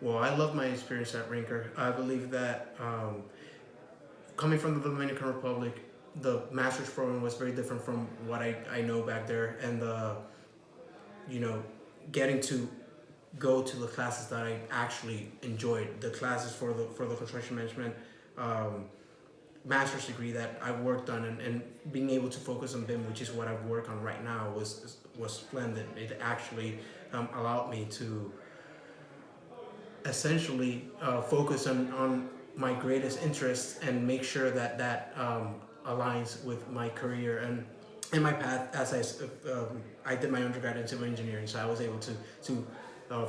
Well, I love my experience at Rinker. I believe that coming from the Dominican Republic, the master's program was very different from what I know back there, and you know, getting to go to the classes that I actually enjoyed, the classes for the construction management um, master's degree that I worked on, and being able to focus on BIM, which is what I work on right now, was splendid. It actually allowed me to essentially focus on my greatest interests and make sure that aligns with my career and my path as I did my undergrad in civil engineering, so I was able to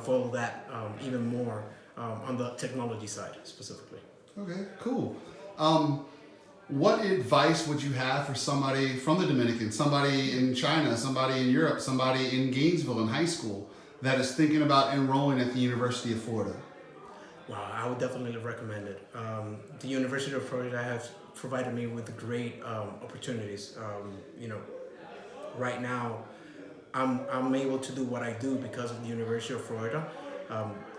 follow that even more on the technology side specifically. Okay, cool. Um, what advice would you have for somebody from the Dominican, somebody in China, somebody in Europe, somebody in Gainesville in high school that is thinking about enrolling at the University of Florida? Wow, I would definitely recommend it. The University of Florida has provided me with great opportunities. Right now, I'm able to do what I do because of the University of Florida.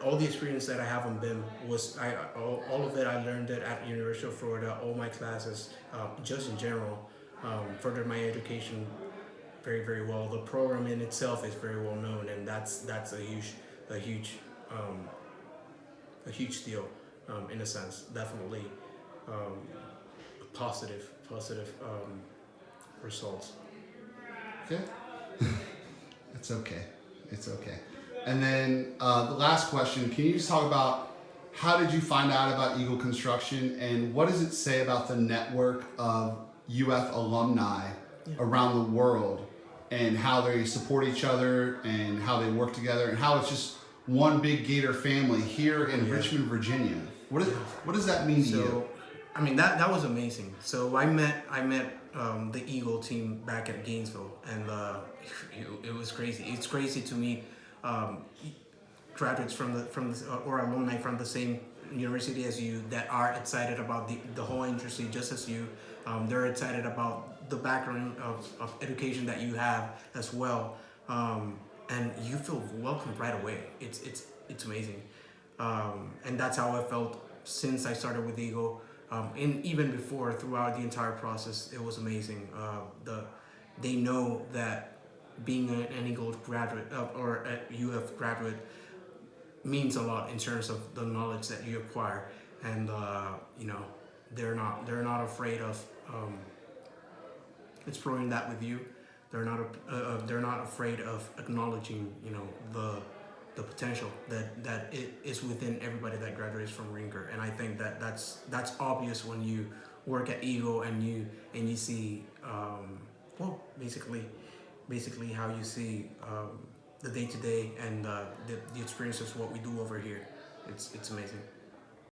All the experience that I have on BIM was all of it I learned it at University of Florida. All my classes, just in general, furthered my education very very well. The program in itself is very well known, and that's a huge um, a huge deal in a sense. Definitely um, positive results. Okay, it's okay. It's okay. And then the last question: can you just talk about how did you find out about Eagle Construction, and what does it say about the network of UF alumni Yeah. around the world, and how they support each other, and how they work together, and how it's just one big Gator family here in Yeah. Richmond, Virginia? What, is, Yeah. what does that mean to you? So, I mean that was amazing. So I met the Eagle team back at Gainesville, and it was crazy. It's crazy to meet um, graduates or alumni from the same university as you that are excited about the whole industry just as you. They're excited about the background of education that you have as well, and you feel welcomed right away. It's amazing, and that's how I felt since I started with Eagle. And even before, throughout the entire process, it was amazing. They know that being an Eagle graduate or a UF graduate means a lot in terms of the knowledge that you acquire, and they're not afraid of exploring that with you. They're not afraid of acknowledging the potential that it is within everybody that graduates from Rinker, and I think that's obvious when you work at Eagle and you see well basically how you see the day to day and the experiences what we do over here. It's amazing.